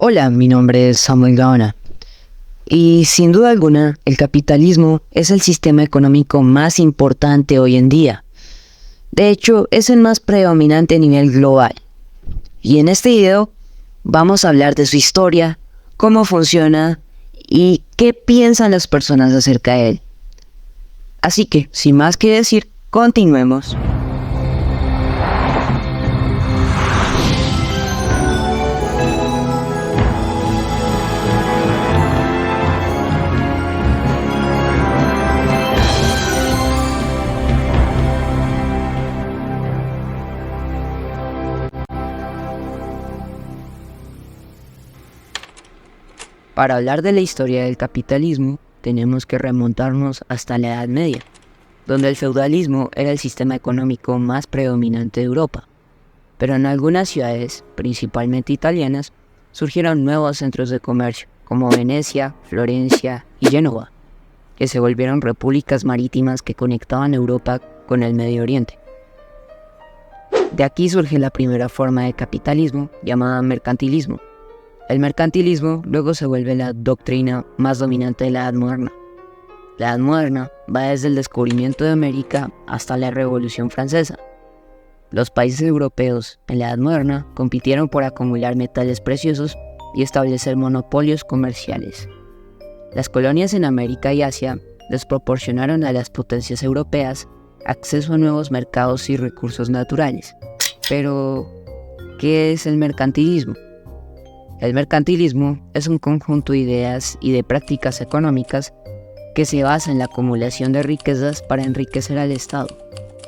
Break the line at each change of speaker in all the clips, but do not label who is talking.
Hola, mi nombre es Samuel Gaona y sin duda alguna el capitalismo es el sistema económico más importante hoy en día. De hecho, es el más predominante a nivel global. Y en este video vamos a hablar de su historia, cómo funciona y qué piensan las personas acerca de él. Así que, sin más que decir, continuemos. Para hablar de la historia del capitalismo, tenemos que remontarnos hasta la Edad Media, donde el feudalismo era el sistema económico más predominante de Europa. Pero en algunas ciudades, principalmente italianas, surgieron nuevos centros de comercio, como Venecia, Florencia y Génova, que se volvieron repúblicas marítimas que conectaban Europa con el Medio Oriente. De aquí surge la primera forma de capitalismo, llamada mercantilismo. El mercantilismo luego se vuelve la doctrina más dominante de la Edad Moderna. La Edad Moderna va desde el descubrimiento de América hasta la Revolución Francesa. Los países europeos en la Edad Moderna compitieron por acumular metales preciosos y establecer monopolios comerciales. Las colonias en América y Asia les proporcionaron a las potencias europeas acceso a nuevos mercados y recursos naturales. Pero, ¿qué es el mercantilismo? El mercantilismo es un conjunto de ideas y de prácticas económicas que se basa en la acumulación de riquezas para enriquecer al Estado.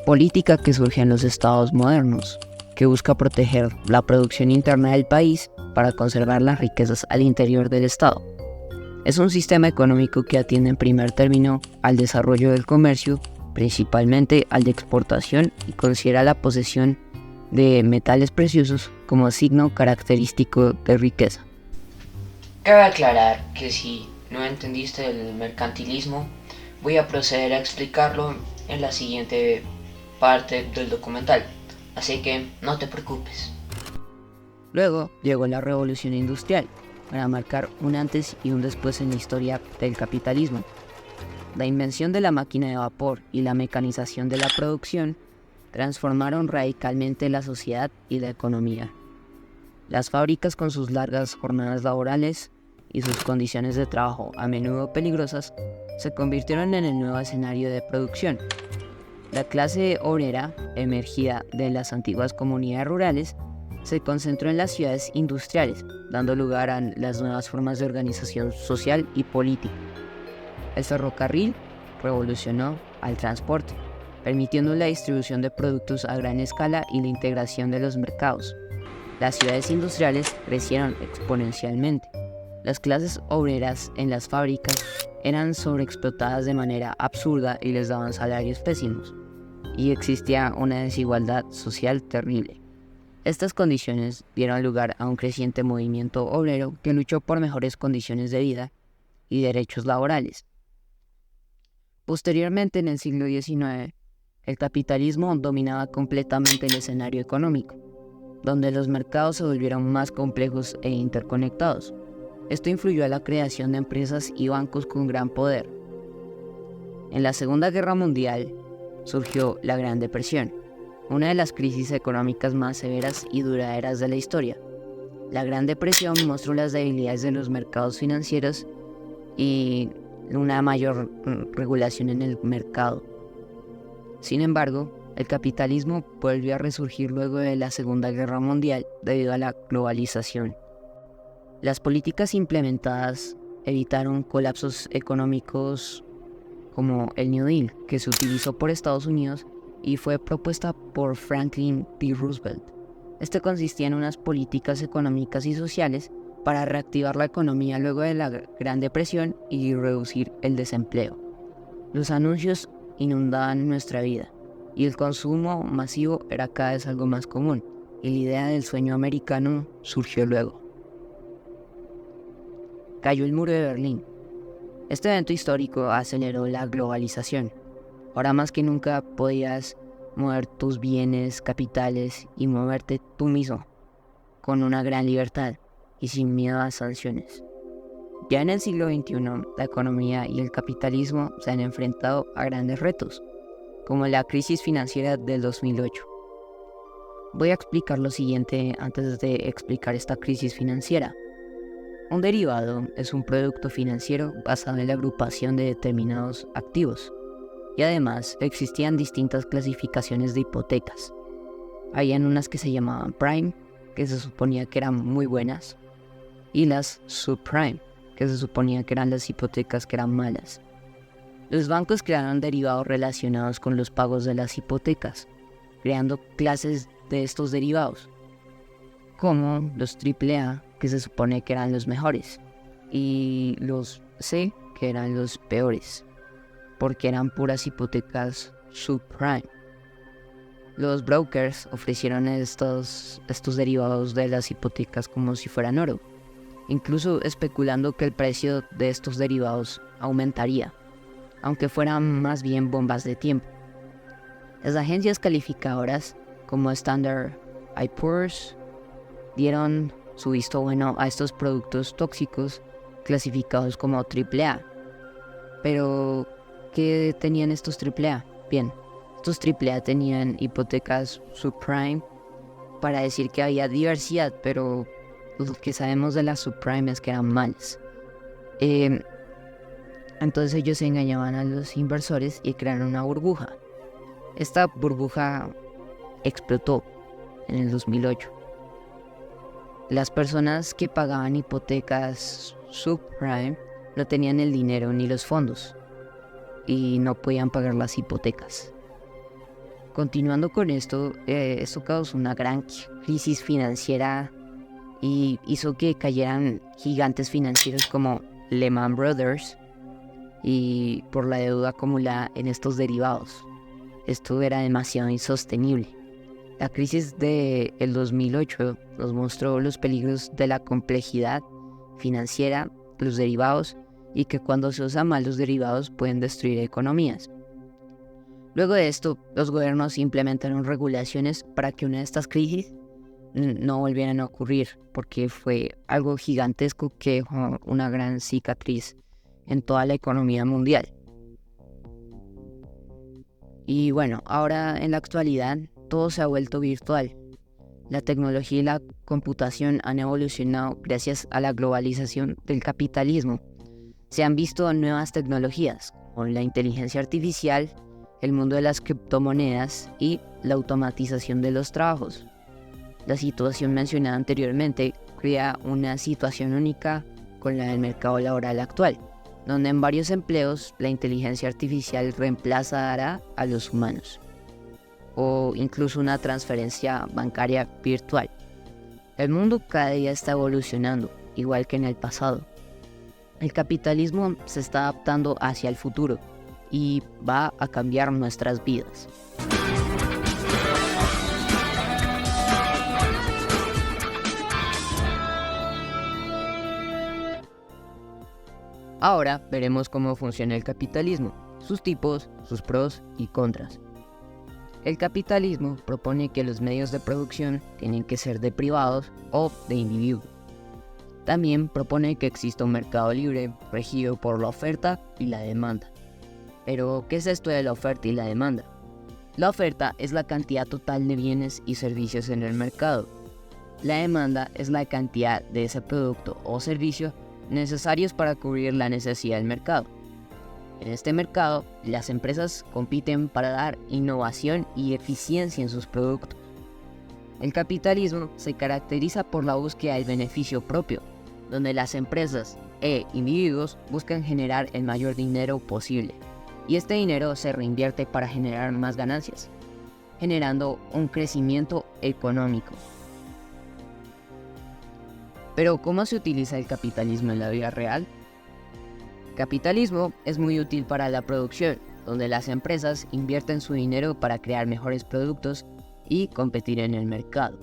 Política que surge en los estados modernos, que busca proteger la producción interna del país para conservar las riquezas al interior del Estado. Es un sistema económico que atiende en primer término al desarrollo del comercio, principalmente al de exportación, y considera la posesión de metales preciosos como signo característico de riqueza. Cabe aclarar que si no entendiste el mercantilismo, voy a proceder a explicarlo en la siguiente parte del documental, así que no te preocupes. Luego llegó la Revolución Industrial, para marcar un antes y un después en la historia del capitalismo. La invención de la máquina de vapor y la mecanización de la producción transformaron radicalmente la sociedad y la economía. Las fábricas, con sus largas jornadas laborales y sus condiciones de trabajo a menudo peligrosas, se convirtieron en el nuevo escenario de producción. La clase obrera, emergida de las antiguas comunidades rurales, se concentró en las ciudades industriales, dando lugar a las nuevas formas de organización social y política. El ferrocarril revolucionó al transporte, permitiendo la distribución de productos a gran escala y la integración de los mercados. Las ciudades industriales crecieron exponencialmente. Las clases obreras en las fábricas eran sobreexplotadas de manera absurda y les daban salarios pésimos, y existía una desigualdad social terrible. Estas condiciones dieron lugar a un creciente movimiento obrero que luchó por mejores condiciones de vida y derechos laborales. Posteriormente, en el siglo XIX, el capitalismo dominaba completamente el escenario económico, donde los mercados se volvieron más complejos e interconectados. Esto influyó a la creación de empresas y bancos con gran poder. En la Segunda Guerra Mundial surgió la Gran Depresión, una de las crisis económicas más severas y duraderas de la historia. La Gran Depresión mostró las debilidades de los mercados financieros y una mayor regulación en el mercado. Sin embargo, el capitalismo volvió a resurgir luego de la Segunda Guerra Mundial debido a la globalización. Las políticas implementadas evitaron colapsos económicos como el New Deal, que se utilizó por Estados Unidos y fue propuesta por Franklin D. Roosevelt. Este consistía en unas políticas económicas y sociales para reactivar la economía luego de la Gran Depresión y reducir el desempleo. Los anuncios inundaban nuestra vida y el consumo masivo era cada vez algo más común, y la idea del sueño americano surgió luego. Cayó el muro de Berlín. Este evento histórico aceleró la globalización. Ahora más que nunca podías mover tus bienes, capitales y moverte tú mismo con una gran libertad. y sin miedo a sanciones. Ya en el siglo XXI, la economía y el capitalismo se han enfrentado a grandes retos, como la crisis financiera del 2008. Voy a explicar lo siguiente antes de explicar esta crisis financiera. Un derivado es un producto financiero basado en la agrupación de determinados activos. Y además existían distintas clasificaciones de hipotecas. Habían unas que se llamaban prime, que se suponía que eran muy buenas, y las subprime, que se suponía que eran las hipotecas que eran malas. Los bancos crearon derivados relacionados con los pagos de las hipotecas, creando clases de estos derivados, como los AAA, que se supone que eran los mejores, y los C, que eran los peores, porque eran puras hipotecas subprime. Los brokers ofrecieron estos derivados de las hipotecas como si fueran oro, incluso especulando que el precio de estos derivados aumentaría, aunque fueran más bien bombas de tiempo. Las agencias calificadoras como Standard & Poor's dieron su visto bueno a estos productos tóxicos clasificados como AAA. Pero, ¿qué tenían estos AAA? Bien, estos AAA tenían hipotecas subprime para decir que había diversidad, pero lo que sabemos de las subprime es que eran malas. Entonces ellos engañaban a los inversores y crearon una burbuja. Esta burbuja explotó en el 2008. Las personas que pagaban hipotecas subprime no tenían el dinero ni los fondos y no podían pagar las hipotecas. Continuando con esto, esto causó una gran crisis financiera y hizo que cayeran gigantes financieros como Lehman Brothers y por la deuda acumulada en estos derivados. Esto era demasiado insostenible. La crisis del 2008 nos mostró los peligros de la complejidad financiera, los derivados, y que cuando se usan mal los derivados pueden destruir economías. Luego de esto, los gobiernos implementaron regulaciones para que una de estas crisis no volvieran a ocurrir, porque fue algo gigantesco que dejó una gran cicatriz en toda la economía mundial. Y bueno, ahora en la actualidad todo se ha vuelto virtual. La tecnología y la computación han evolucionado gracias a la globalización del capitalismo. Se han visto nuevas tecnologías, como la inteligencia artificial, el mundo de las criptomonedas y la automatización de los trabajos. La situación mencionada anteriormente crea una situación única con la del mercado laboral actual, donde en varios empleos la inteligencia artificial reemplazará a los humanos, o incluso una transferencia bancaria virtual. El mundo cada día está evolucionando, igual que en el pasado. El capitalismo se está adaptando hacia el futuro y va a cambiar nuestras vidas. Ahora veremos cómo funciona el capitalismo, sus tipos, sus pros y contras. El capitalismo propone que los medios de producción tienen que ser de privados o de individuos. También propone que exista un mercado libre regido por la oferta y la demanda. Pero, ¿qué es esto de la oferta y la demanda? La oferta es la cantidad total de bienes y servicios en el mercado. La demanda es la cantidad de ese producto o servicio necesarios para cubrir la necesidad del mercado. En este mercado, las empresas compiten para dar innovación y eficiencia en sus productos. El capitalismo se caracteriza por la búsqueda del beneficio propio, donde las empresas e individuos buscan generar el mayor dinero posible, y este dinero se reinvierte para generar más ganancias, generando un crecimiento económico. Pero, ¿cómo se utiliza el capitalismo en la vida real? El capitalismo es muy útil para la producción, donde las empresas invierten su dinero para crear mejores productos y competir en el mercado.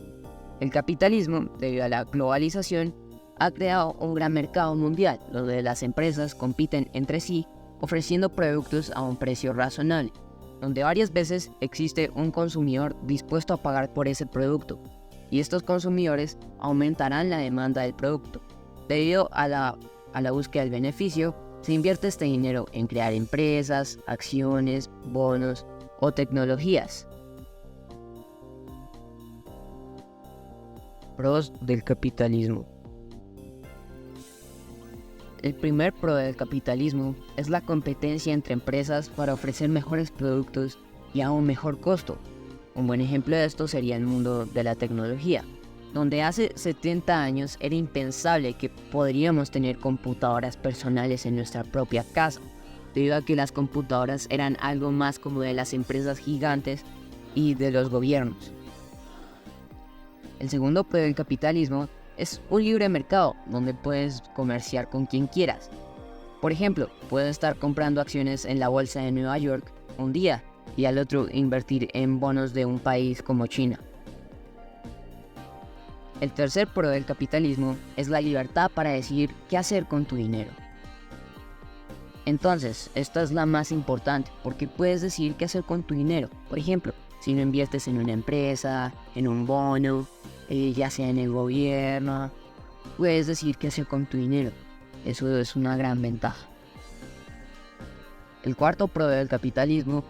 El capitalismo, debido a la globalización, ha creado un gran mercado mundial, donde las empresas compiten entre sí, ofreciendo productos a un precio razonable, donde varias veces existe un consumidor dispuesto a pagar por ese producto. y estos consumidores aumentarán la demanda del producto. Debido a la búsqueda del beneficio, se invierte este dinero en crear empresas, acciones, bonos o tecnologías. Pros del capitalismo. El primer pro del capitalismo es la competencia entre empresas para ofrecer mejores productos y a un mejor costo. Un buen ejemplo de esto sería el mundo de la tecnología, donde hace 70 años era impensable que podríamos tener computadoras personales en nuestra propia casa, debido a que las computadoras eran algo más como de las empresas gigantes y de los gobiernos. El segundo pro del capitalismo es un libre mercado, donde puedes comerciar con quien quieras. Por ejemplo, puedes estar comprando acciones en la bolsa de Nueva York un día y al otro invertir en bonos de un país como China. El tercer pro del capitalismo es la libertad para decidir qué hacer con tu dinero. Entonces, esta es la más importante porque puedes decidir qué hacer con tu dinero. Por ejemplo, si lo inviertes en una empresa, en un bono, ya sea en el gobierno, puedes decidir qué hacer con tu dinero. Eso es una gran ventaja. El cuarto pro del capitalismo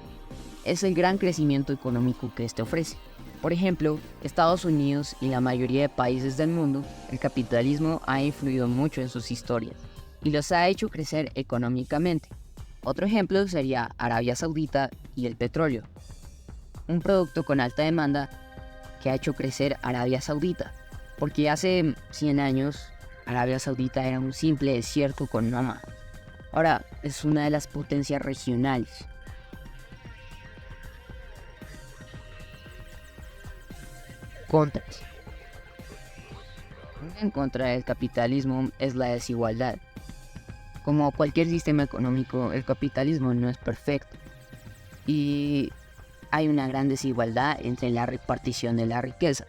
es el gran crecimiento económico que este ofrece. Por ejemplo, Estados Unidos y la mayoría de países del mundo, el capitalismo ha influido mucho en sus historias y los ha hecho crecer económicamente. Otro ejemplo sería Arabia Saudita y el petróleo, un producto con alta demanda que ha hecho crecer Arabia Saudita, porque hace 100 años Arabia Saudita era un simple desierto con una mar. Ahora es una de las potencias regionales. Contras. En contra del capitalismo es la desigualdad. Como cualquier sistema económico, el capitalismo no es perfecto y hay una gran desigualdad entre la repartición de la riqueza.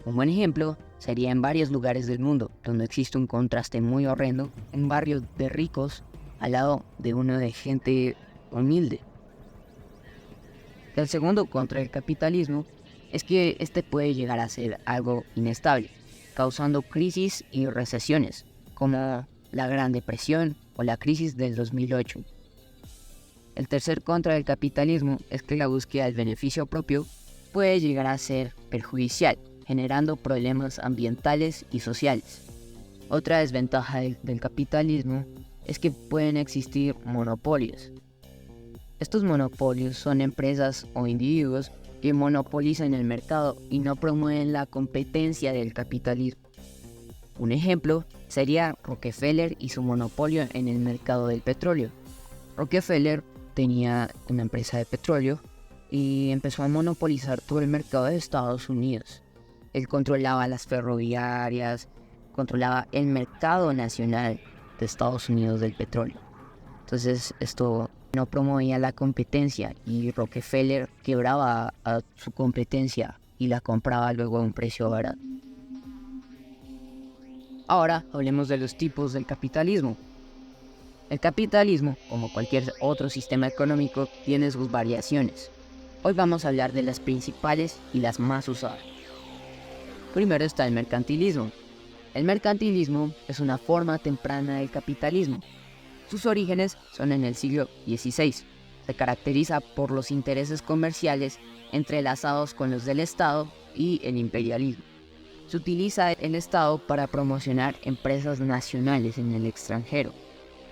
Un buen ejemplo sería en varios lugares del mundo, donde existe un contraste muy horrendo, un barrio de ricos al lado de uno de gente humilde. El segundo contra el capitalismo es que este puede llegar a ser algo inestable, causando crisis y recesiones, como la Gran Depresión o la crisis del 2008. El tercer contra del capitalismo es que la búsqueda del beneficio propio puede llegar a ser perjudicial, generando problemas ambientales y sociales. Otra desventaja del capitalismo es que pueden existir monopolios. Estos monopolios son empresas o individuos que monopolizan el mercado y no promueven la competencia del capitalismo. Un ejemplo sería Rockefeller y su monopolio en el mercado del petróleo. Rockefeller tenía una empresa de petróleo y empezó a monopolizar todo el mercado de Estados Unidos. Él controlaba las ferroviarias, controlaba el mercado nacional de Estados Unidos del petróleo. Entonces esto no promovía la competencia y Rockefeller quebraba a su competencia y la compraba luego a un precio barato. Ahora hablemos de los tipos del capitalismo. El capitalismo, como cualquier otro sistema económico, tiene sus variaciones. Hoy vamos a hablar de las principales y las más usadas. Primero está el mercantilismo. El mercantilismo es una forma temprana del capitalismo. Sus orígenes son en el siglo XVI. Se caracteriza por los intereses comerciales entrelazados con los del Estado y el imperialismo. Se utiliza el Estado para promocionar empresas nacionales en el extranjero.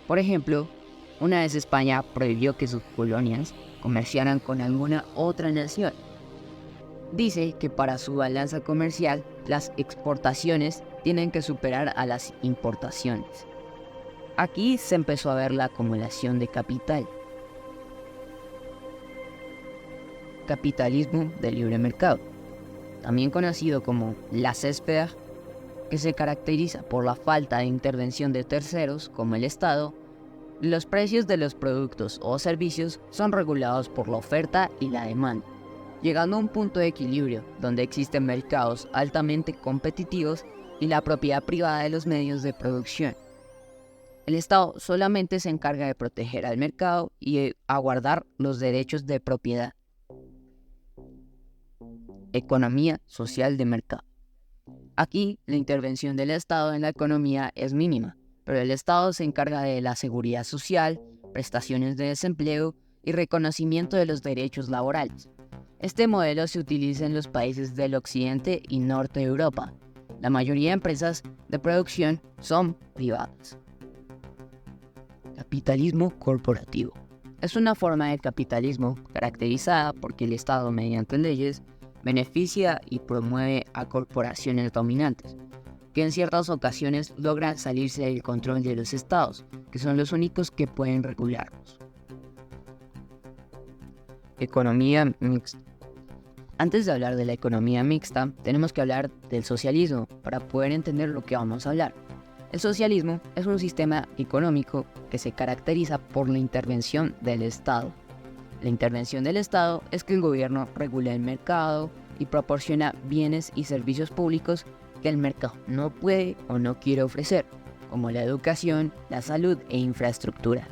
Por ejemplo, una vez España prohibió que sus colonias comerciaran con alguna otra nación. Dice que para su balanza comercial, las exportaciones tienen que superar a las importaciones. Aquí se empezó a ver la acumulación de capital. Capitalismo de libre mercado, también conocido como laissez-faire, que se caracteriza por la falta de intervención de terceros, como el Estado. Los precios de los productos o servicios son regulados por la oferta y la demanda, llegando a un punto de equilibrio donde existen mercados altamente competitivos y la propiedad privada de los medios de producción. El Estado solamente se encarga de proteger al mercado y aguardar los derechos de propiedad. economía social de mercado. Aquí, la intervención del Estado en la economía es mínima, pero el Estado se encarga de la seguridad social, prestaciones de desempleo y reconocimiento de los derechos laborales. Este modelo se utiliza en los países del occidente y norte de Europa. La mayoría de empresas de producción son privadas. Capitalismo corporativo. Es una forma de capitalismo caracterizada porque el Estado, mediante leyes, beneficia y promueve a corporaciones dominantes, que en ciertas ocasiones logran salirse del control de los estados, que son los únicos que pueden regularlos. Economía mixta. Antes de hablar de la economía mixta, tenemos que hablar del socialismo para poder entender lo que vamos a hablar. El socialismo es un sistema económico que se caracteriza por la intervención del Estado. La intervención del Estado es que el gobierno regula el mercado y proporciona bienes y servicios públicos que el mercado no puede o no quiere ofrecer, como la educación, la salud e infraestructura.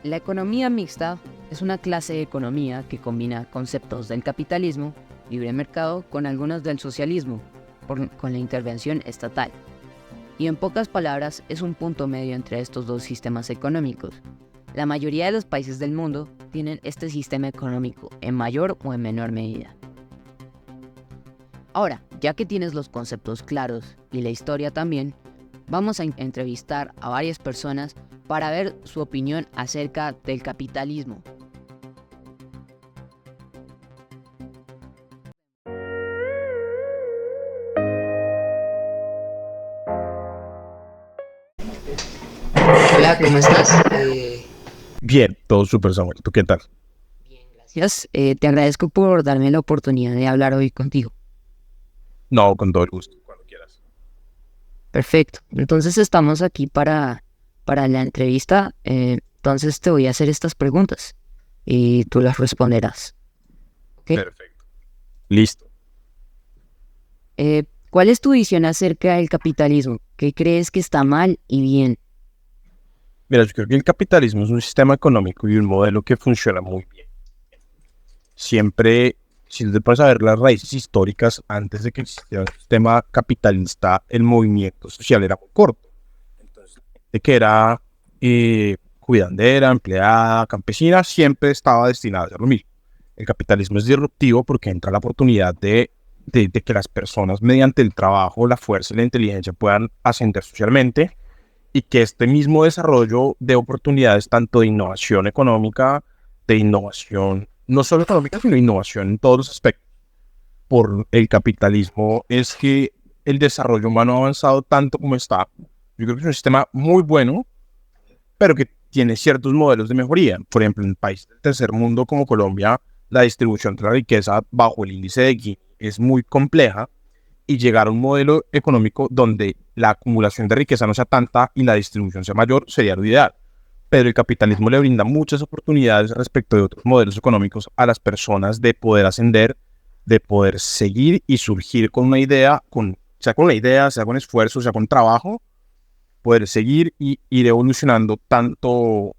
La economía mixta es una clase de economía que combina conceptos del capitalismo, libre mercado, con algunos del socialismo, con la intervención estatal. Y en pocas palabras, es un punto medio entre estos dos sistemas económicos. La mayoría de los países del mundo tienen este sistema económico en mayor o en menor medida. Ahora, ya que tienes los conceptos claros y la historia también, vamos a entrevistar a varias personas para ver su opinión acerca del capitalismo. Hola, ¿cómo estás?
Bien, todo súper, Samuel. ¿Tú qué tal?
Bien, gracias. Te agradezco por darme la oportunidad de hablar hoy contigo.
No, con todo el gusto, cuando quieras.
Perfecto. Entonces estamos aquí para la entrevista. Entonces te voy a hacer estas preguntas y tú las responderás. ¿Ok?
Perfecto. Listo.
¿Cuál es tu visión acerca del capitalismo? ¿Qué crees que está mal y bien?
Mira, yo creo que el capitalismo es un sistema económico y un modelo que funciona muy bien. Siempre, si te pones a ver las raíces históricas, antes de que existiera un sistema capitalista, el movimiento social era muy corto. Entonces, de que era cuidandera, empleada, campesina, siempre estaba destinada a hacer lo mismo. El capitalismo es disruptivo porque entra la oportunidad de que las personas, mediante el trabajo, la fuerza y la inteligencia, puedan ascender socialmente y que este mismo desarrollo de oportunidades, tanto de innovación económica, de innovación, no solo económica, sino innovación en todos los aspectos, por el capitalismo, es que el desarrollo humano ha avanzado tanto como está. Yo creo que es un sistema muy bueno, pero que tiene ciertos modelos de mejoría. Por ejemplo, en el país del tercer mundo como Colombia, la distribución de la riqueza bajo el índice de Gini es muy compleja, y llegar a un modelo económico donde la acumulación de riqueza no sea tanta y la distribución sea mayor sería lo ideal. Pero el capitalismo le brinda muchas oportunidades respecto de otros modelos económicos a las personas de poder ascender, de poder seguir y surgir con una idea, sea con una idea, sea con esfuerzo, sea con trabajo, poder seguir y ir evolucionando tanto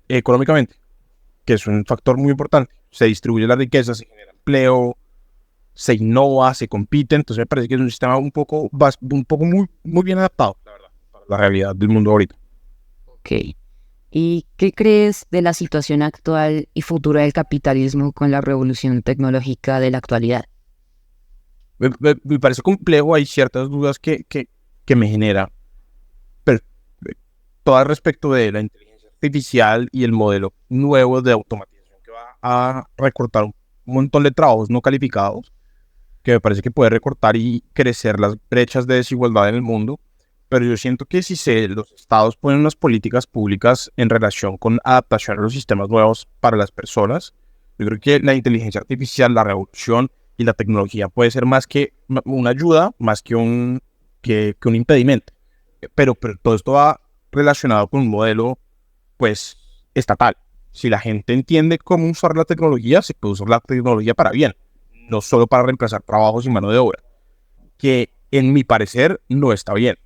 económicamente, que es un factor muy importante. Se distribuye la riqueza, se genera empleo, se innova, se compite. Entonces me parece que es un sistema un poco muy bien adaptado, la verdad, para la realidad del mundo ahorita.
Ok. ¿Y qué crees de la situación actual y futura del capitalismo con la revolución tecnológica de la actualidad?
Me parece complejo, hay ciertas dudas que me genera, pero todas respecto de la inteligencia artificial y el modelo nuevo de automatización que va a recortar un montón de trabajos no calificados, que me parece que puede recortar y crecer las brechas de desigualdad en el mundo. Pero yo siento que si los estados ponen unas políticas públicas en relación con adaptación a los sistemas nuevos para las personas, yo creo que la inteligencia artificial, la revolución y la tecnología puede ser más que una ayuda, más que un impedimento. Pero todo esto va relacionado con un modelo, pues, estatal. Si la gente entiende cómo usar la tecnología, se puede usar la tecnología para bien, no solo para reemplazar trabajos y mano de obra, que en mi parecer no está bien.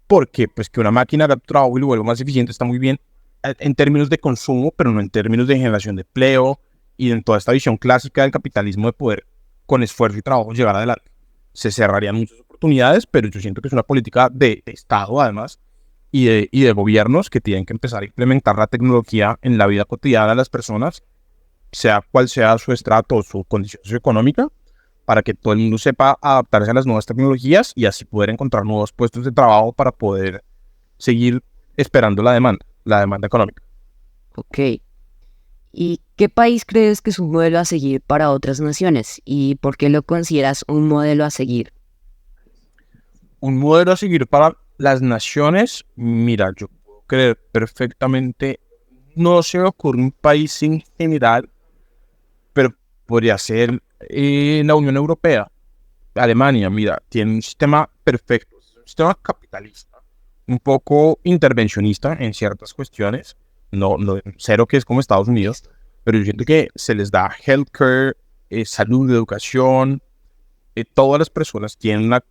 Porque pues que una máquina haga tu trabajo y lo vuelva más eficiente está muy bien, en términos de consumo, pero no en términos de generación de empleo y en toda esta visión clásica del capitalismo de poder con esfuerzo y trabajo llegar adelante. Se cerrarían muchas oportunidades, pero yo siento que es una política de Estado además y de gobiernos que tienen que empezar a implementar la tecnología en la vida cotidiana de las personas, sea cual sea su estrato o su condición socioeconómica, para que todo el mundo sepa adaptarse a las nuevas tecnologías y así poder encontrar nuevos puestos de trabajo para poder seguir esperando la demanda económica.
Ok. ¿Y qué país crees que es un modelo a seguir para otras naciones? ¿Y por qué lo consideras un modelo a seguir?
Un modelo a seguir para las naciones, mira, yo puedo creer perfectamente, no se me ocurre un país en general, pero podría ser la Unión Europea. Alemania, mira, tiene un sistema perfecto, un sistema capitalista, un poco intervencionista en ciertas cuestiones, no cero que es como Estados Unidos, pero yo siento que se les da healthcare, salud, educación, todas las personas tienen una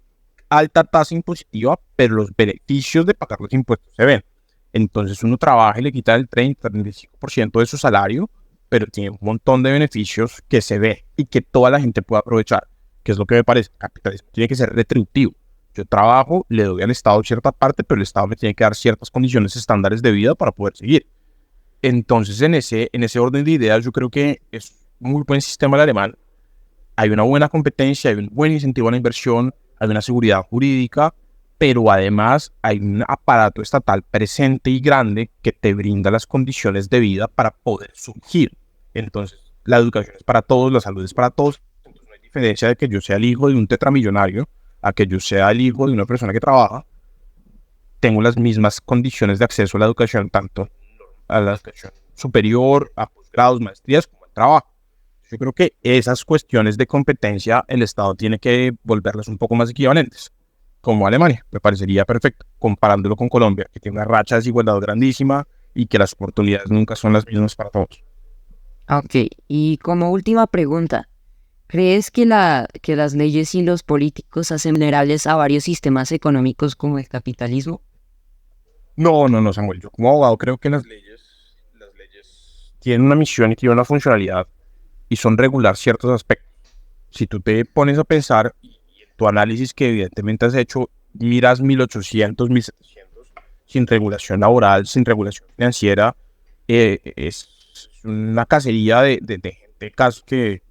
alta tasa impositiva, pero los beneficios de pagar los impuestos se ven. Entonces uno trabaja y le quita el 30-35% de su salario, pero tiene un montón de beneficios que se ve y que toda la gente puede aprovechar, que es lo que me parece. El capitalismo tiene que ser retributivo. Yo trabajo, le doy al Estado cierta parte, pero el Estado me tiene que dar ciertas condiciones estándares de vida para poder seguir. Entonces, en ese orden de ideas, yo creo que es un muy buen sistema el alemán. Hay una buena competencia, hay un buen incentivo a la inversión, hay una seguridad jurídica, pero además hay un aparato estatal presente y grande que te brinda las condiciones de vida para poder surgir. Entonces, la educación es para todos, la salud es para todos. Entonces, no hay diferencia de que yo sea el hijo de un tetramillonario a que yo sea el hijo de una persona que trabaja. Tengo las mismas condiciones de acceso a la educación, tanto a la educación superior, a posgrados, maestrías, como al trabajo. Yo creo que esas cuestiones de competencia el Estado tiene que volverlas un poco más equivalentes, como Alemania. Me parecería perfecto, comparándolo con Colombia, que tiene una racha de desigualdad grandísima y que las oportunidades nunca son las mismas para todos.
Ok, y como última pregunta, ¿crees que las leyes y los políticos hacen vulnerables a varios sistemas económicos como el capitalismo?
No, Samuel. Yo como abogado creo que las leyes tienen una misión y tienen una funcionalidad y son regular ciertos aspectos. Si tú te pones a pensar y en tu análisis que evidentemente has hecho, miras 1800, 1700, sin regulación laboral, sin regulación financiera, es una cacería de gente casi que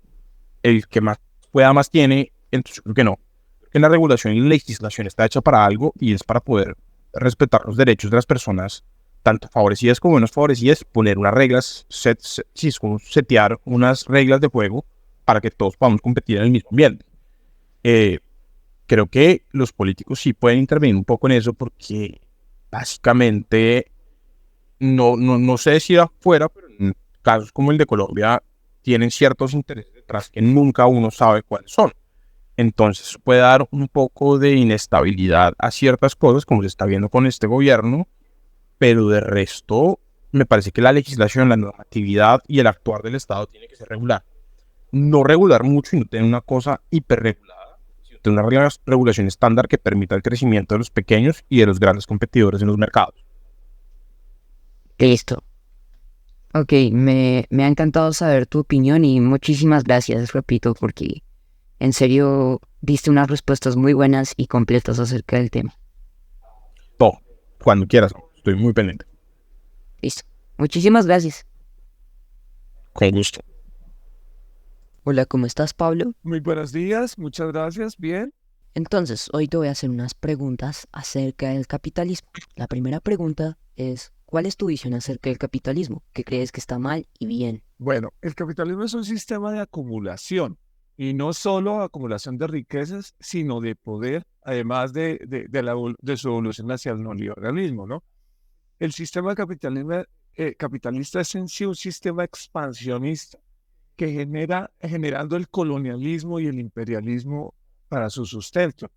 el que más pueda más tiene, entonces yo creo que no. Creo que la regulación y la legislación está hecha para algo y es para poder respetar los derechos de las personas, tanto favorecidas como menos favorecidas, poner unas reglas, sí, es como setear unas reglas de juego para que todos podamos competir en el mismo ambiente. Eh, Creo que los políticos sí pueden intervenir un poco en eso porque básicamente no sé si afuera, pero en casos como el de Colombia tienen ciertos intereses detrás que nunca uno sabe cuáles son. Entonces puede dar un poco de inestabilidad a ciertas cosas, como se está viendo con este gobierno, pero de resto me parece que la legislación, la normatividad y el actuar del Estado tiene que ser regular. No regular mucho y no tener una cosa hiperregulada, sino tener una regulación estándar que permita el crecimiento de los pequeños y de los grandes competidores en los mercados.
Listo. Ok, me ha encantado saber tu opinión y muchísimas gracias, repito, porque en serio diste unas respuestas muy buenas y completas acerca del tema.
Todo, cuando quieras, estoy muy pendiente.
Listo. Muchísimas gracias.
Con gusto.
Hola, ¿cómo estás, Pablo?
Muy buenos días, muchas gracias, bien.
Entonces, hoy te voy a hacer unas preguntas acerca del capitalismo. La primera pregunta es, ¿cuál es tu visión acerca del capitalismo? ¿Qué crees que está mal y bien?
Bueno, el capitalismo es un sistema de acumulación y no solo acumulación de riquezas, sino de poder, además de su evolución hacia el neoliberalismo, ¿no? El sistema capitalista es en sí un sistema expansionista que generando el colonialismo y el imperialismo para su sustento.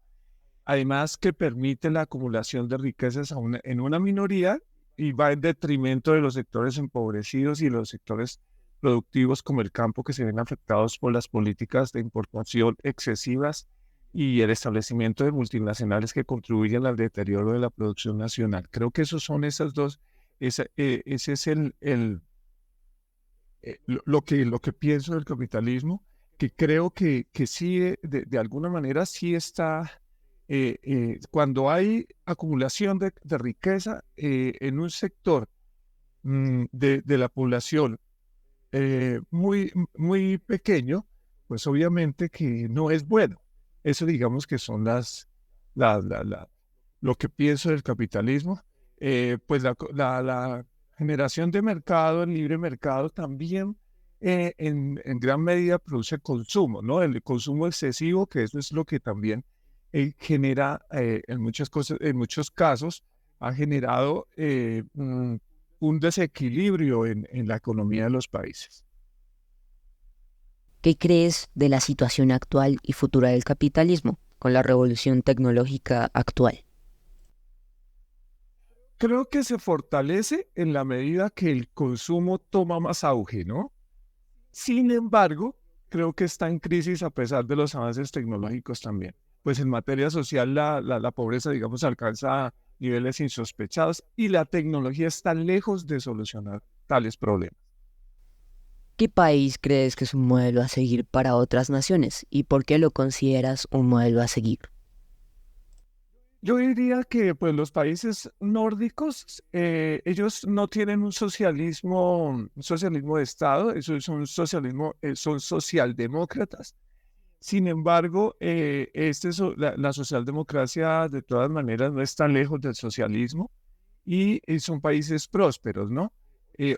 Además que permite la acumulación de riquezas en una minoría y va en detrimento de los sectores empobrecidos y los sectores productivos como el campo que se ven afectados por las políticas de importación excesivas y el establecimiento de multinacionales que contribuyen al deterioro de la producción nacional. Creo que esos son Ese es lo que pienso del capitalismo, que creo que sí, de alguna manera sí está, cuando hay acumulación de riqueza en un sector de la población muy pequeño, pues obviamente que no es bueno. Eso digamos que son la, la- la- lo que pienso del capitalismo. Pues la generación de mercado, el libre mercado también en gran medida produce consumo, ¿no? El consumo excesivo, que eso es lo que también genera en muchas cosas, en muchos casos, ha generado un desequilibrio en la economía de los países.
¿Qué crees de la situación actual y futura del capitalismo con la revolución tecnológica actual?
Creo que se fortalece en la medida que el consumo toma más auge, ¿no? Sin embargo, creo que está en crisis a pesar de los avances tecnológicos también. Pues en materia social la pobreza, digamos, alcanza niveles insospechados y la tecnología está lejos de solucionar tales problemas.
¿Qué país crees que es un modelo a seguir para otras naciones y por qué lo consideras un modelo a seguir?
Yo diría que pues los países nórdicos, ellos no tienen un socialismo de Estado, eso es un socialismo, son socialdemócratas. Sin embargo, la socialdemocracia de todas maneras no está lejos del socialismo y son países prósperos, ¿no?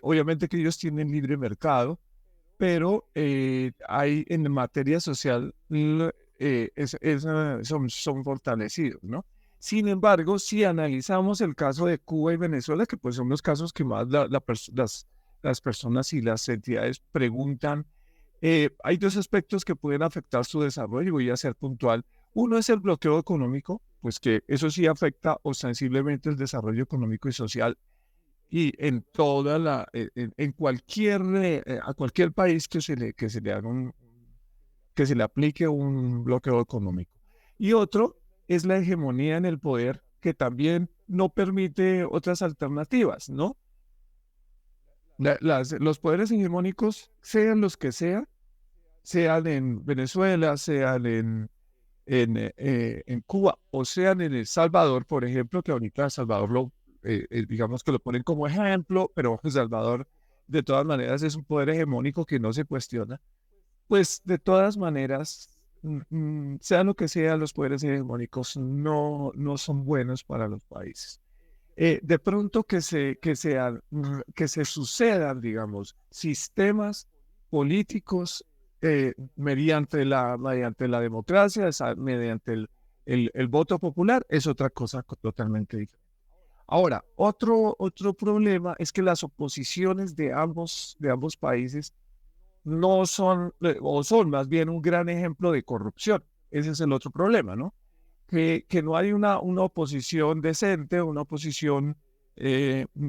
Obviamente que ellos tienen libre mercado, pero hay en materia social son fortalecidos, ¿no? Sin embargo, si analizamos el caso de Cuba y Venezuela, que pues son los casos que más las personas y las entidades preguntan, hay dos aspectos que pueden afectar su desarrollo, y voy a ser puntual. Uno es el bloqueo económico, pues que eso sí afecta ostensiblemente el desarrollo económico y social y en toda en cualquier, a cualquier país que se le haga que se le aplique un bloqueo económico. Y otro es la hegemonía en el poder que también no permite otras alternativas, ¿no? Los poderes hegemónicos, sean los que sean en Venezuela, sean en Cuba o sean en El Salvador, por ejemplo, que ahorita El Salvador digamos que lo ponen como ejemplo, pero El Salvador de todas maneras es un poder hegemónico que no se cuestiona, pues de todas maneras, sea lo que sea, los poderes hegemónicos no son buenos para los países. De pronto que se sucedan, digamos, sistemas políticos mediante la democracia, mediante el voto popular, es otra cosa totalmente diferente. Ahora, otro problema es que las oposiciones de ambos países no son, o son más bien un gran ejemplo de corrupción. Ese es el otro problema, ¿no? Que no hay una oposición decente, una oposición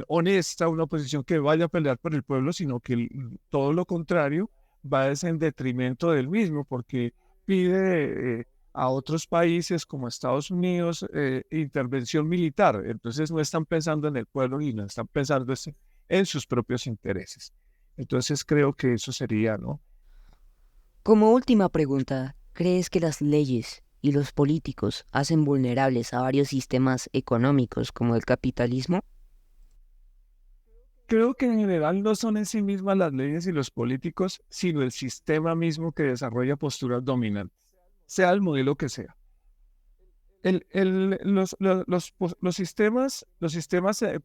honesta, una oposición que vaya a pelear por el pueblo, sino que todo lo contrario va es en detrimento del mismo, porque pide a otros países como Estados Unidos intervención militar. Entonces no están pensando en el pueblo y no están pensando en sus propios intereses. Entonces creo que eso sería, ¿no?
Como última pregunta, ¿crees que las leyes y los políticos hacen vulnerables a varios sistemas económicos como el capitalismo?
Creo que en general no son en sí mismas las leyes y los políticos, sino el sistema mismo que desarrolla posturas dominantes, sea el modelo que sea. Los sistemas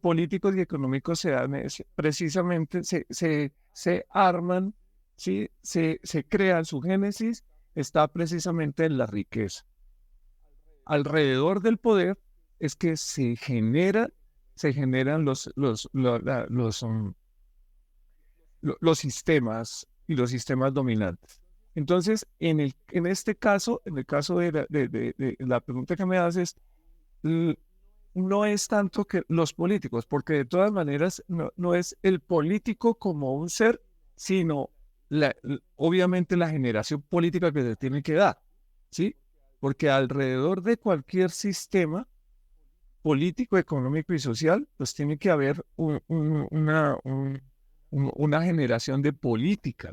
políticos y económicos se dan, precisamente se arman, ¿sí? Se crean, su génesis está precisamente en la riqueza. Alrededor del poder es que se generan los sistemas y los sistemas dominantes. Entonces, en este caso, en el caso de la pregunta que me haces, l- no es tanto que los políticos, porque de todas maneras no es el político como un ser, sino obviamente la generación política que se tiene que dar, ¿sí? Porque alrededor de cualquier sistema político, económico y social, pues tiene que haber una generación de política,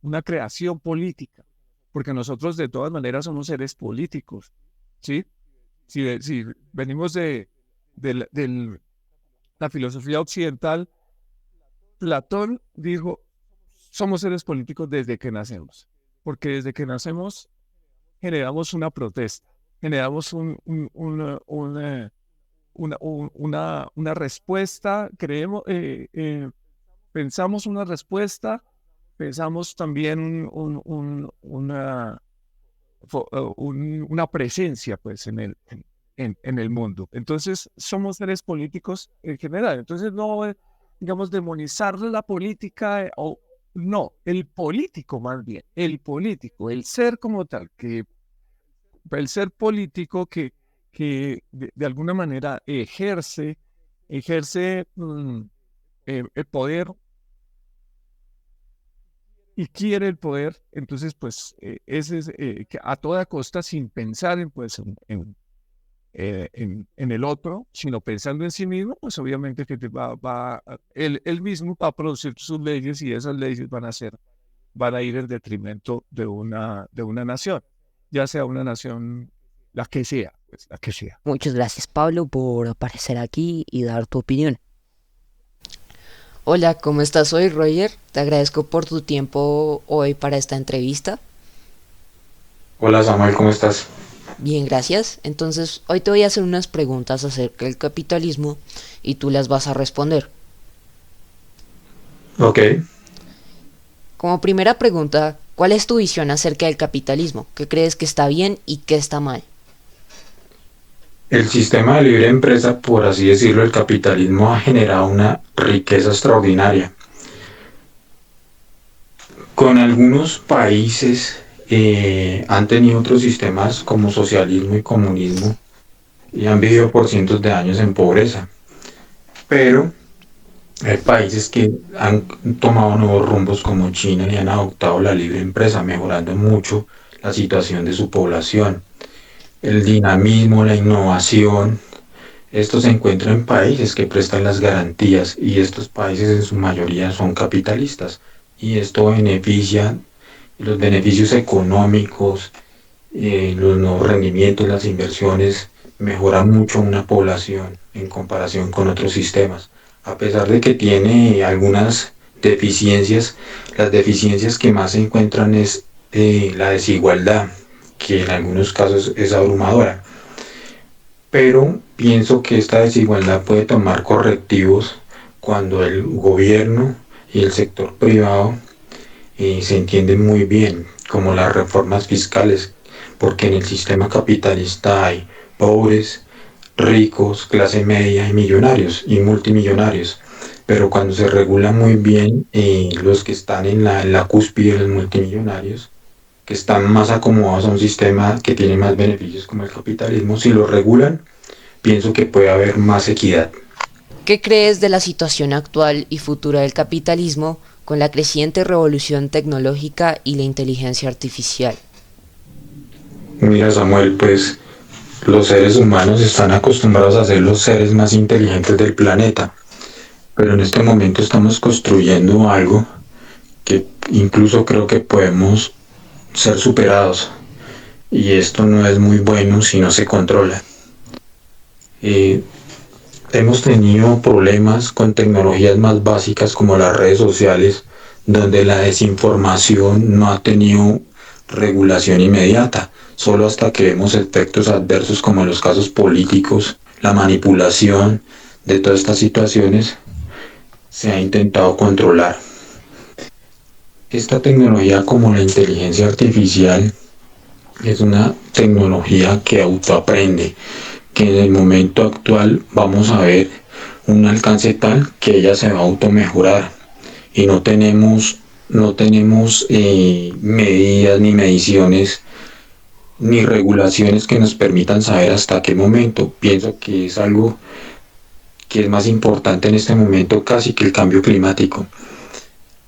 una creación política, porque nosotros de todas maneras somos seres políticos, ¿sí? Si venimos de la filosofía occidental, Platón dijo, somos seres políticos desde que nacemos, porque desde que nacemos generamos una protesta, generamos una respuesta, pensamos una respuesta, pensamos también una presencia pues, en el mundo. Entonces, somos seres políticos en general. Entonces, no, digamos, demonizar la política o no, el político más bien, el político, el ser como tal, el ser político que de alguna manera ejerce el poder y quiere el poder, entonces pues ese es que a toda costa sin pensar en el otro, sino pensando en sí mismo, pues obviamente que él mismo va a producir sus leyes y esas leyes van a ir en detrimento de una nación, ya sea una nación, la que sea, pues la que sea.
Muchas gracias, Pablo, por aparecer aquí y dar tu opinión. Hola, ¿cómo estás hoy, Roger? Te agradezco por tu tiempo hoy para esta entrevista.
Hola Samuel, ¿cómo estás?
Bien, gracias. Entonces, hoy te voy a hacer unas preguntas acerca del capitalismo y tú las vas a responder.
Ok.
Como primera pregunta, ¿cuál es tu visión acerca del capitalismo? ¿Qué crees que está bien y qué está mal?
El sistema de libre empresa, por así decirlo, el capitalismo ha generado una riqueza extraordinaria. Con algunos países han tenido otros sistemas como socialismo y comunismo y han vivido por cientos de años en pobreza. Pero hay países que han tomado nuevos rumbos como China y han adoptado la libre empresa, mejorando mucho la situación de su población. El dinamismo, la innovación, esto se encuentra en países que prestan las garantías y estos países en su mayoría son capitalistas y esto beneficia los beneficios económicos, los nuevos rendimientos, las inversiones mejoran mucho una población en comparación con otros sistemas. A pesar de que tiene algunas deficiencias, las deficiencias que más se encuentran es la desigualdad, que en algunos casos es abrumadora. Pero pienso que esta desigualdad puede tomar correctivos cuando el gobierno y el sector privado se entienden muy bien, como las reformas fiscales, porque en el sistema capitalista hay pobres, ricos, clase media y millonarios y multimillonarios. Pero cuando se regula muy bien, los que están en la cúspide de los multimillonarios, que están más acomodados a un sistema que tiene más beneficios como el capitalismo, si lo regulan, pienso que puede haber más equidad.
¿Qué crees de la situación actual y futura del capitalismo con la creciente revolución tecnológica y la inteligencia artificial?
Mira Samuel, pues los seres humanos están acostumbrados a ser los seres más inteligentes del planeta, pero en este momento estamos construyendo algo que incluso creo que podemos ser superados y esto no es muy bueno si no se controla. Hemos tenido problemas con tecnologías más básicas como las redes sociales, donde la desinformación no ha tenido regulación inmediata, solo hasta que vemos efectos adversos como en los casos políticos, la manipulación de todas estas situaciones se ha intentado controlar. Esta tecnología como la inteligencia artificial es una tecnología que autoaprende, que en el momento actual vamos a ver un alcance tal que ella se va a automejorar y no tenemos medidas ni mediciones ni regulaciones que nos permitan saber hasta qué momento. Pienso que es algo que es más importante en este momento casi que el cambio climático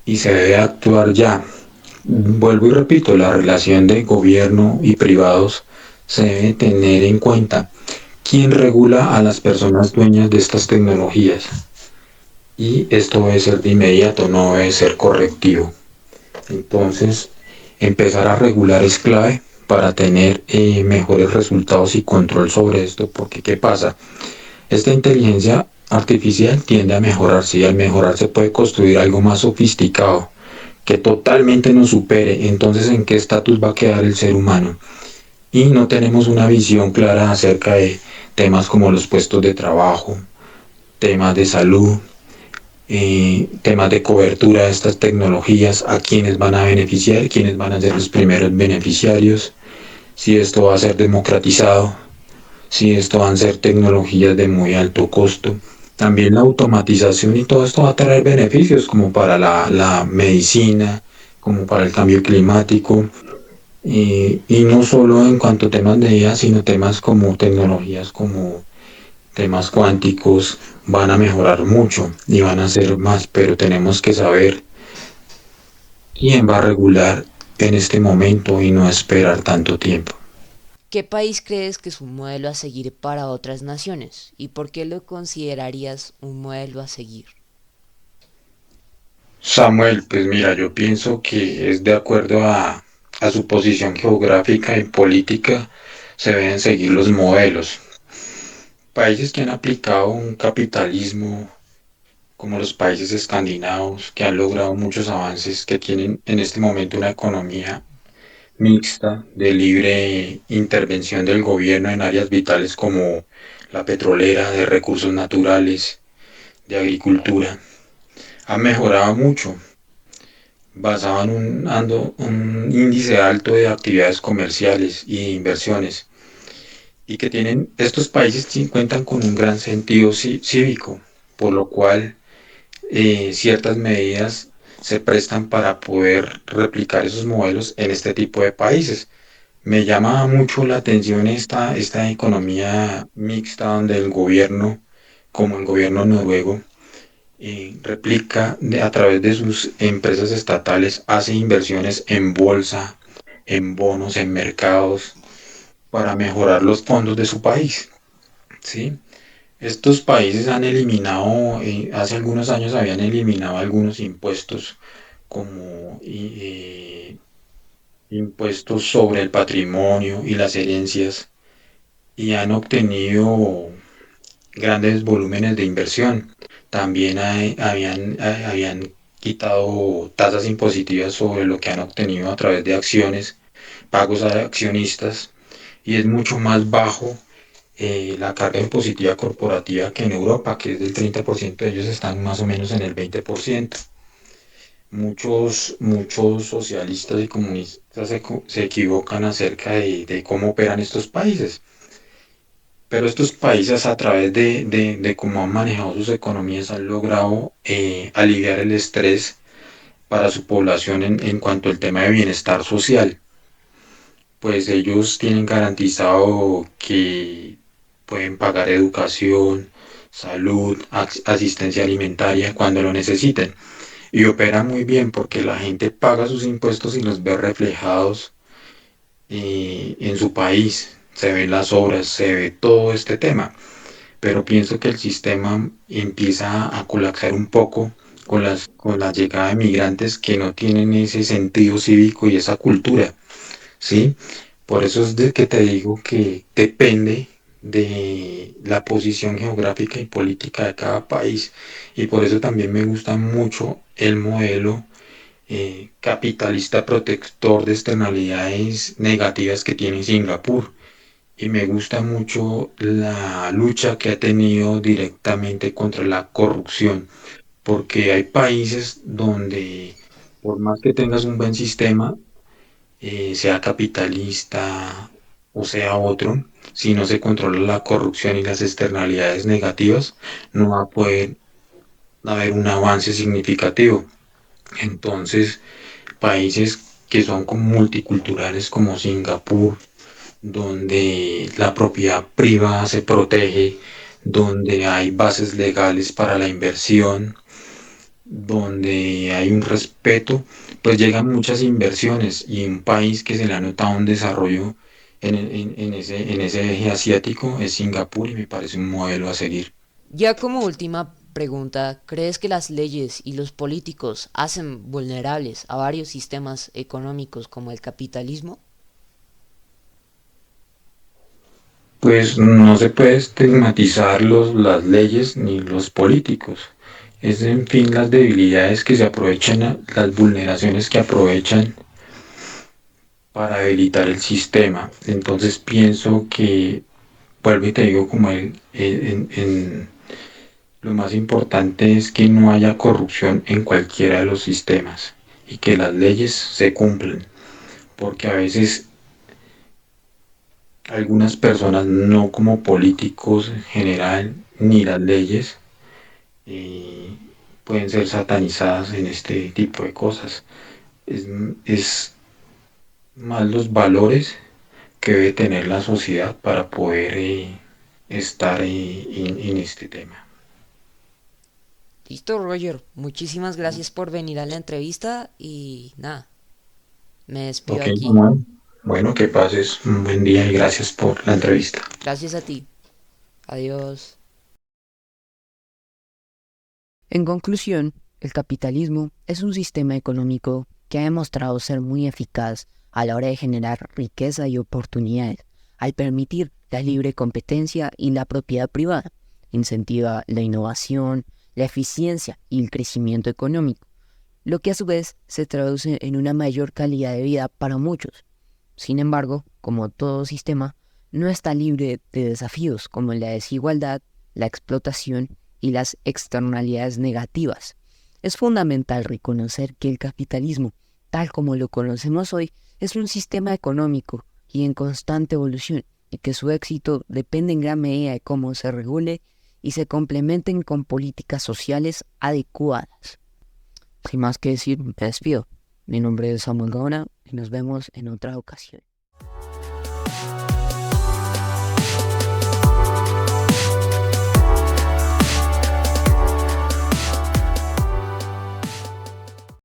y se debe actuar ya. Vuelvo y repito, la relación de gobierno y privados se debe tener en cuenta ¿quién regula a las personas dueñas de estas tecnologías? Y esto debe ser de inmediato, no debe ser correctivo. Entonces, empezar a regular es clave para tener mejores resultados y control sobre esto, porque ¿qué pasa? Esta inteligencia artificial tiende a mejorarse y al mejorar se puede construir algo más sofisticado que totalmente nos supere. Entonces, ¿en qué estatus va a quedar el ser humano? Y no tenemos una visión clara acerca de temas como los puestos de trabajo, temas de salud, temas de cobertura de estas tecnologías, a quiénes van a beneficiar, quiénes van a ser los primeros beneficiarios, si esto va a ser democratizado, si esto van a ser tecnologías de muy alto costo. También la automatización y todo esto va a traer beneficios como para la medicina, como para el cambio climático, y no solo en cuanto a temas de IA, sino temas como tecnologías como temas cuánticos van a mejorar mucho y van a ser más, pero tenemos que saber quién va a regular en este momento y no esperar tanto tiempo.
¿Qué país crees que es un modelo a seguir para otras naciones? ¿Y por qué lo considerarías un modelo a seguir?
Samuel, pues mira, yo pienso que es de acuerdo a su posición geográfica y política, se deben seguir los modelos. Países que han aplicado un capitalismo como los países escandinavos, que han logrado muchos avances, que tienen en este momento una economía mixta de libre intervención del gobierno en áreas vitales como la petrolera, de recursos naturales, de agricultura, han mejorado mucho, basado en un índice alto de actividades comerciales y de inversiones, y que tienen, estos países sí cuentan con un gran sentido cívico, por lo cual ciertas medidas se prestan para poder replicar esos modelos en este tipo de países. Me llama mucho la atención esta economía mixta donde el gobierno, como el gobierno noruego, replica a través de sus empresas estatales, hace inversiones en bolsa, en bonos, en mercados, para mejorar los fondos de su país. ¿Sí? Estos países han eliminado, hace algunos años habían eliminado algunos impuestos como impuestos sobre el patrimonio y las herencias y han obtenido grandes volúmenes de inversión. También habían quitado tasas impositivas sobre lo que han obtenido a través de acciones, pagos a accionistas, y es mucho más bajo la carga impositiva corporativa que en Europa, que es del 30%, ellos están más o menos en el 20%. Muchos socialistas y comunistas se equivocan acerca de cómo operan estos países, pero estos países a través de cómo han manejado sus economías han logrado aliviar el estrés para su población en cuanto al tema de bienestar social. Pues ellos tienen garantizado que pueden pagar educación, salud, asistencia alimentaria cuando lo necesiten. Y operan muy bien porque la gente paga sus impuestos y los ve reflejados en su país. Se ven las obras, se ve todo este tema. Pero pienso que el sistema empieza a colapsar un poco con la llegada de migrantes que no tienen ese sentido cívico y esa cultura. ¿Sí? Por eso es de que te digo que depende de la posición geográfica y política de cada país. Y por eso también me gusta mucho el modelo capitalista protector de externalidades negativas que tiene Singapur. Y me gusta mucho la lucha que ha tenido directamente contra la corrupción, porque hay países donde por más que tengas un buen sistema, sea capitalista o sea otro, si no se controla la corrupción y las externalidades negativas, no va a poder haber un avance significativo. Entonces, países que son como multiculturales como Singapur, donde la propiedad privada se protege, donde hay bases legales para la inversión, donde hay un respeto, pues llegan muchas inversiones y un país que se le ha notado un desarrollo en ese eje asiático es Singapur y me parece un modelo a seguir.
Ya como última pregunta, ¿crees que las leyes y los políticos hacen vulnerables a varios sistemas económicos como el capitalismo?
Pues no se puede estigmatizar las leyes ni los políticos. Es en fin las debilidades que se aprovechan, las vulneraciones que aprovechan para debilitar el sistema. Entonces pienso que, vuelvo y te digo, como lo más importante es que no haya corrupción en cualquiera de los sistemas y que las leyes se cumplan, porque a veces algunas personas, no como políticos en general, ni las leyes, eh, pueden ser satanizadas en este tipo de cosas. Es más los valores que debe tener la sociedad para poder estar en este tema.
Listo, Roger. Muchísimas gracias por venir a la entrevista y nada, me despido
Ok,
aquí.
Samuel. Bueno, que pases un buen día y gracias por la entrevista.
Gracias a ti. Adiós. En conclusión, el capitalismo es un sistema económico que ha demostrado ser muy eficaz a la hora de generar riqueza y oportunidades, al permitir la libre competencia y la propiedad privada. Incentiva la innovación, la eficiencia y el crecimiento económico, lo que a su vez se traduce en una mayor calidad de vida para muchos. Sin embargo, como todo sistema, no está libre de desafíos como la desigualdad, la explotación y las externalidades negativas. Es fundamental reconocer que el capitalismo, tal como lo conocemos hoy, es un sistema económico y en constante evolución, y que su éxito depende en gran medida de cómo se regule y se complementen con políticas sociales adecuadas. Sin más que decir, me despido. Mi nombre es Samuel Gaona y nos vemos en otra ocasión.